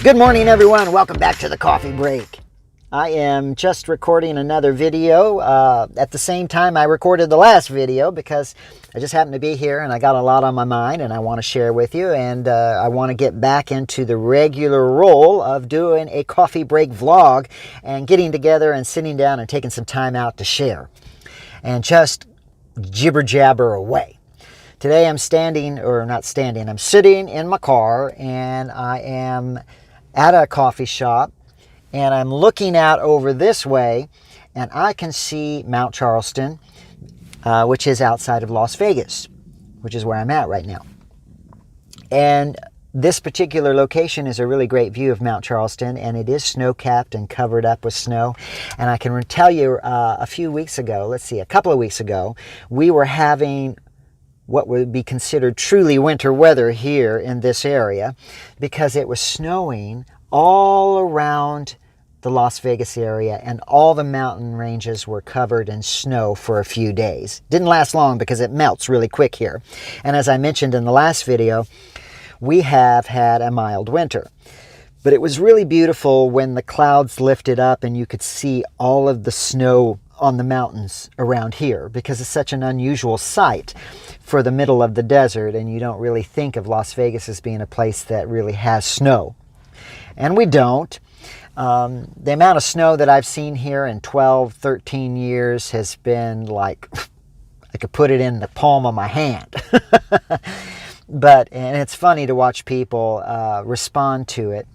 Good morning, everyone. Welcome back to the coffee break. I am just recording another video at the same time I recorded the last video because I just happened to be here and I got a lot on my mind and I want to share with you, and I want to get back into the regular role of doing a coffee break vlog and getting together and sitting down and taking some time out to share and just jibber jabber away. Today I'm sitting in my car and I am at a coffee shop and I'm looking out over this way and I can see Mount Charleston, which is outside of Las Vegas, which is where I'm at right now. And this particular location is a really great view of Mount Charleston, and it is snow-capped and covered up with snow. And I can tell you a couple of weeks ago, we were having what would be considered truly winter weather here in this area because it was snowing all around the Las Vegas area and all the mountain ranges were covered in snow for a few days. Didn't last long because it melts really quick here. And as I mentioned in the last video, we have had a mild winter. But it was really beautiful when the clouds lifted up and you could see all of the snow on the mountains around here because it's such an unusual sight for the middle of the desert, and you don't really think of Las Vegas as being a place that really has snow. And we don't. The amount of snow that I've seen here in 12, 13 years has been like, I could put it in the palm of my hand. And it's funny to watch people respond to it.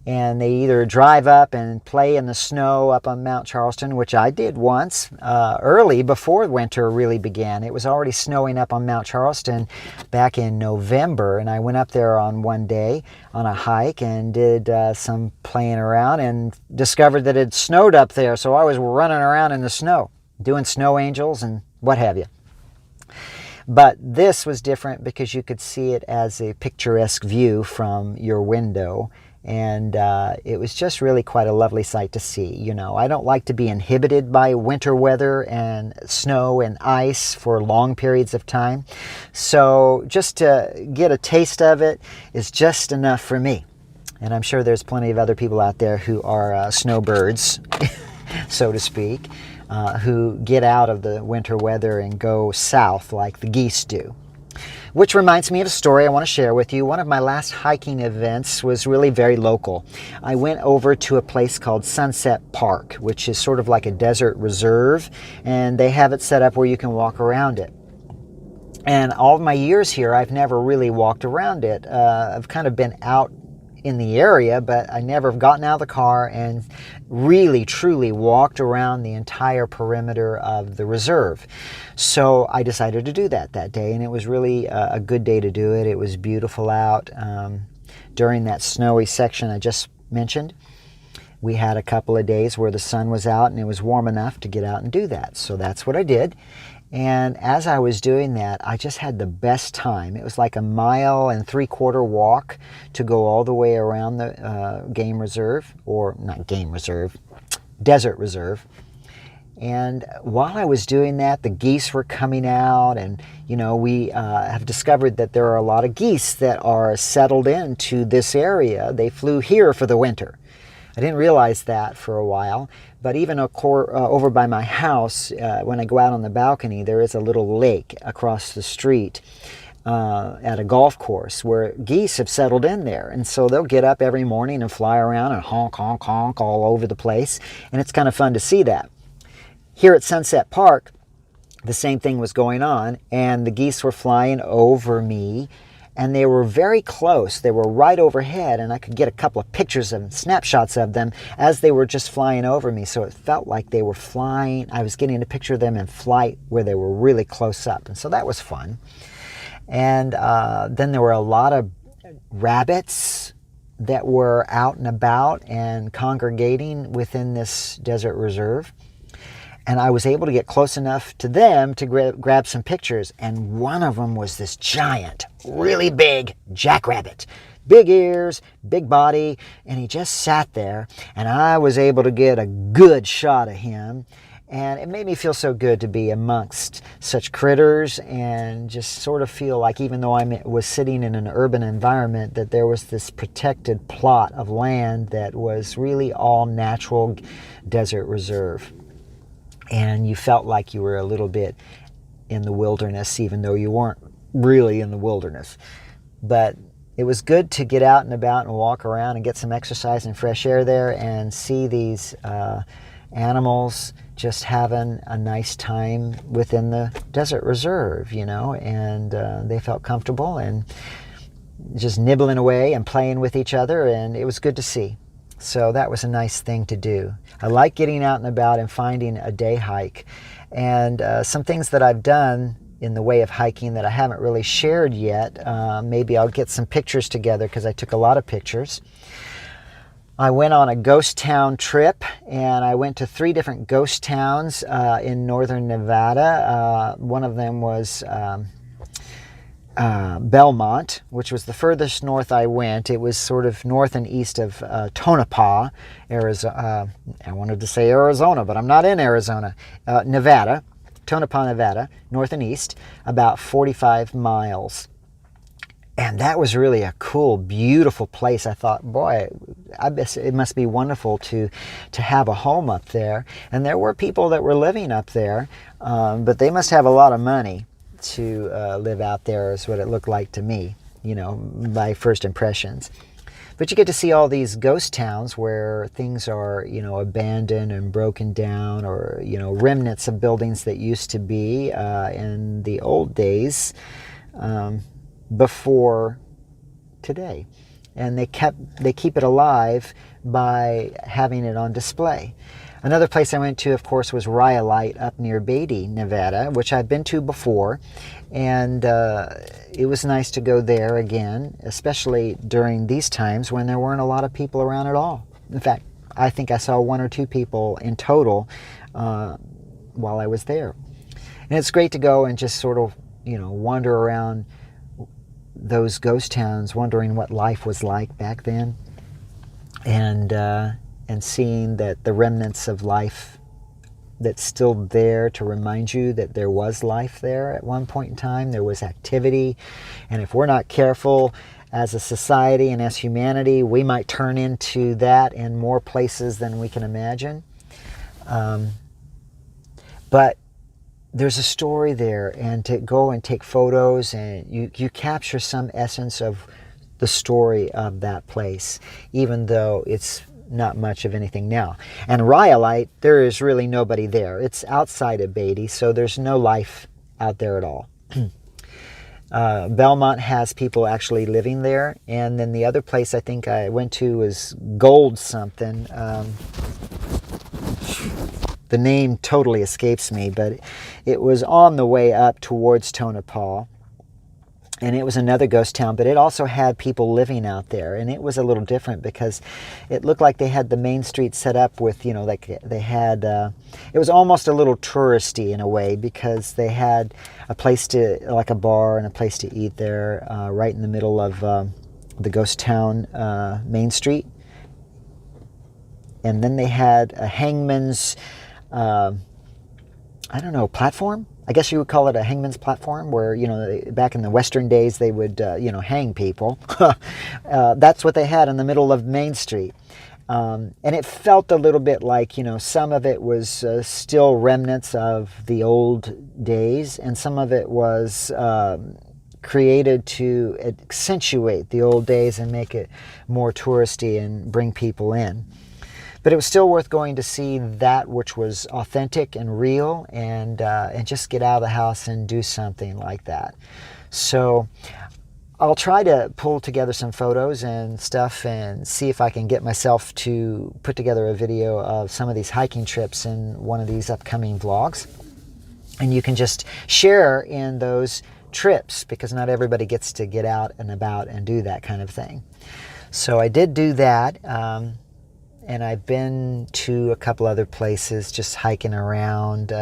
And they either drive up and play in the snow up on Mount Charleston, which I did once early before winter really began. It was already snowing up on Mount Charleston back in November, and I went up there on one day on a hike and did some playing around and discovered that it snowed up there. So I was running around in the snow, doing snow angels and what have you. But this was different because you could see it as a picturesque view from your window. And it was just really quite a lovely sight to see. You know, I don't like to be inhibited by winter weather and snow and ice for long periods of time. So just to get a taste of it is just enough for me. And I'm sure there's plenty of other people out there who are snowbirds, so to speak, who get out of the winter weather and go south like the geese do. Which reminds me of a story I want to share with you. One of my last hiking events was really very local. I went over to a place called Sunset Park, which is sort of like a desert reserve, and they have it set up where you can walk around it. And all of my years here, I've never really walked around it. I've kind of been out in the area, but I never have gotten out of the car and really truly walked around the entire perimeter of the reserve. So I decided to do that day, and it was really a good day to do it. It was beautiful out during that snowy section I just mentioned. We had a couple of days where the sun was out and it was warm enough to get out and do that. So that's what I did. And as I was doing that, I just had the best time. It was like 1.75 mile walk to go all the way around the game reserve, or not game reserve, desert reserve. And while I was doing that, the geese were coming out, and you know, we have discovered that there are a lot of geese that are settled into this area. They flew here for the winter. I didn't realize that for a while, but even over by my house, when I go out on the balcony, there is a little lake across the street at a golf course where geese have settled in there. And so they'll get up every morning and fly around and honk, honk, honk all over the place. And it's kind of fun to see that. Here at Sunset Park, the same thing was going on, and the geese were flying over me. And they were very close. They were right overhead, and I could get a couple of pictures and snapshots of them as they were just flying over me. So it felt like they were flying. I was getting a picture of them in flight where they were really close up. And so that was fun. And then there were a lot of rabbits that were out and about and congregating within this desert reserve. And I was able to get close enough to them to grab some pictures. And one of them was this giant, really big jackrabbit. Big ears, big body, and he just sat there. And I was able to get a good shot of him. And it made me feel so good to be amongst such critters and just sort of feel like, even though I was sitting in an urban environment, that there was this protected plot of land that was really all natural desert reserve. And you felt like you were a little bit in the wilderness, even though you weren't really in the wilderness. But it was good to get out and about and walk around and get some exercise and fresh air there and see these animals just having a nice time within the desert reserve, you know, and they felt comfortable and just nibbling away and playing with each other, and it was good to see. So that was a nice thing to do. I like getting out and about and finding a day hike. And some things that I've done in the way of hiking that I haven't really shared yet, maybe I'll get some pictures together because I took a lot of pictures. I went on a ghost town trip, and I went to 3 different ghost towns in northern Nevada. One of them was Belmont, which was the furthest north I went. It was sort of north and east of Tonopah, Arizona. I wanted to say Arizona, but I'm not in Arizona. Nevada, Tonopah, Nevada, north and east, about 45 miles. And that was really a cool, beautiful place. I thought, boy, I guess it must be wonderful to have a home up there. And there were people that were living up there, but they must have a lot of money to live out there, is what it looked like to me, you know, my first impressions. But you get to see all these ghost towns where things are, you know, abandoned and broken down, or, you know, remnants of buildings that used to be in the old days before today. And they keep it alive by having it on display. Another place I went to, of course, was Rhyolite up near Beatty, Nevada, which I've been to before. And it was nice to go there again, especially during these times when there weren't a lot of people around at all. In fact, I think I saw 1 or 2 people in total while I was there. And it's great to go and just sort of, you know, wander around those ghost towns, wondering what life was like back then. And seeing that the remnants of life that's still there to remind you that there was life there at one point in time. There was activity. And if we're not careful as a society and as humanity, we might turn into that in more places than we can imagine. But there's a story there, and to go and take photos, and you capture some essence of the story of that place, even though it's not much of anything now. And Rhyolite, there is really nobody there. It's outside of Beatty, so there's no life out there at all. Belmont has people actually living there. And then the other place I think I went to was Gold something. The name totally escapes me, but it was on the way up towards Tonopah. And it was another ghost town, but it also had people living out there. And it was a little different because it looked like they had the main street set up with, you know, like they had, it was almost a little touristy in a way, because they had a place to, like a bar and a place to eat there right in the middle of the ghost town main street. And then they had a hangman's, I don't know, platform? I guess you would call it a hangman's platform, where, you know, back in the Western days they would, you know, hang people. That's what they had in the middle of Main Street. And it felt a little bit like, you know, some of it was still remnants of the old days, and some of it was created to accentuate the old days and make it more touristy and bring people in. But it was still worth going to see that which was authentic and real, and just get out of the house and do something like that. So I'll try to pull together some photos and stuff and see if I can get myself to put together a video of some of these hiking trips in one of these upcoming vlogs. And you can just share in those trips, because not everybody gets to get out and about and do that kind of thing. So I did do that. And I've been to a couple other places just hiking around.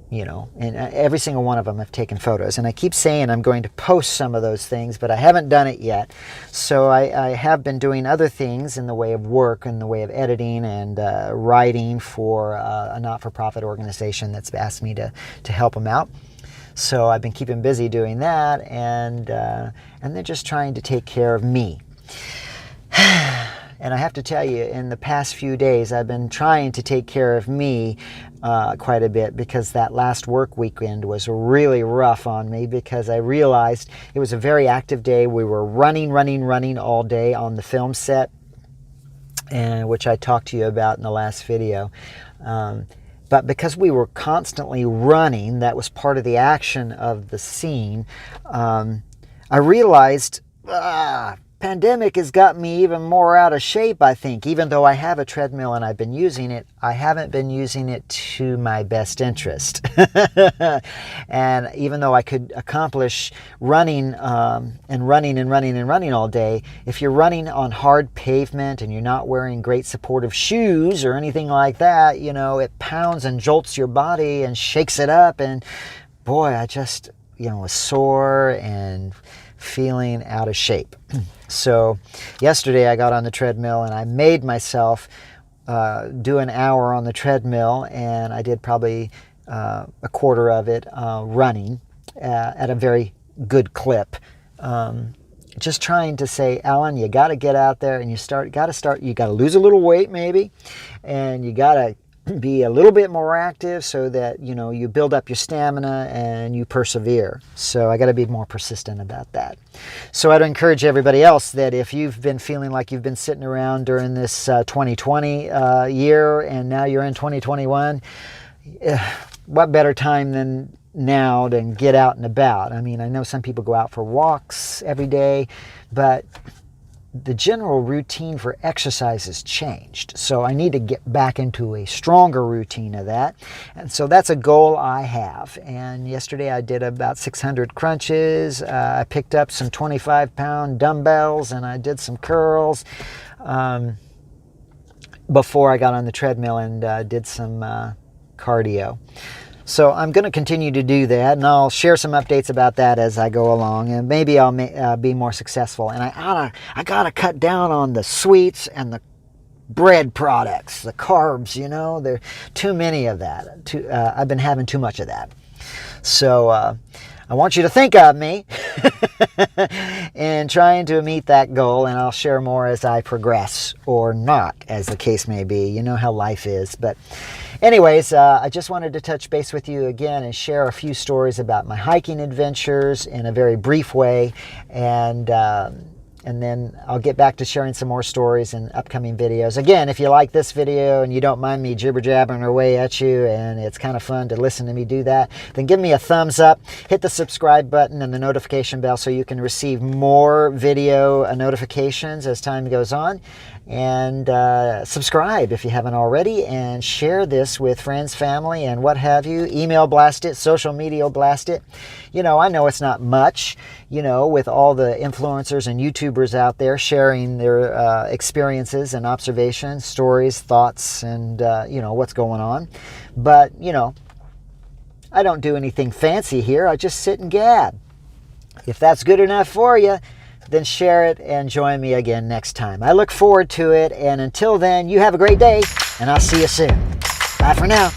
you know, and every single one of them have taken photos. And I keep saying I'm going to post some of those things, but I haven't done it yet. So I have been doing other things in the way of work, in the way of editing and writing for a not-for-profit organization that's asked me to help them out. So I've been keeping busy doing that, and they're just trying to take care of me. And I have to tell you, in the past few days, I've been trying to take care of me quite a bit, because that last work weekend was really rough on me, because I realized it was a very active day. We were running all day on the film set, and which I talked to you about in the last video. But because we were constantly running, that was part of the action of the scene, I realized, pandemic has got me even more out of shape, I think. Even though I have a treadmill and I've been using it, I haven't been using it to my best interest. And even though I could accomplish running and running all day, if you're running on hard pavement and you're not wearing great supportive shoes or anything like that, you know, it pounds and jolts your body and shakes it up. And boy, I just, you know, was sore and feeling out of shape. So yesterday I got on the treadmill and I made myself do an hour on the treadmill, and I did probably a quarter of it running at a very good clip. Just trying to say, Alan, you got to get out there and you got to lose a little weight maybe, and you got to be a little bit more active so that, you know, you build up your stamina and you persevere. So I got to be more persistent about that. So I'd encourage everybody else that if you've been feeling like you've been sitting around during this 2020 year and now you're in 2021, what better time than now to get out and about? I mean, I know some people go out for walks every day, but the general routine for exercise has changed. So I need to get back into a stronger routine of that. And so that's a goal I have. And yesterday I did about 600 crunches. I picked up some 25-pound dumbbells and I did some curls before I got on the treadmill and did some cardio. So I'm going to continue to do that, and I'll share some updates about that as I go along, and maybe I'll be more successful. And I gotta cut down on the sweets and the bread products, the carbs. You know, there are too many of that. I've been having too much of that. So I want you to think of me in trying to meet that goal, and I'll share more as I progress, or not, as the case may be. You know how life is. But anyways, I just wanted to touch base with you again and share a few stories about my hiking adventures in a very brief way, and then I'll get back to sharing some more stories in upcoming videos. Again, if you like this video and you don't mind me jibber-jabbering away at you, and it's kind of fun to listen to me do that, then give me a thumbs up, hit the subscribe button and the notification bell so you can receive more video notifications as time goes on. And subscribe if you haven't already, and share this with friends, family, and what have you. Email blast it, social media blast it. You know, I know it's not much, you know, with all the influencers and YouTubers out there sharing their experiences and observations, stories, thoughts, and, you know, what's going on. But, you know, I don't do anything fancy here. I just sit and gab. If that's good enough for you, then share it and join me again next time. I look forward to it, and until then, you have a great day, and I'll see you soon. Bye for now.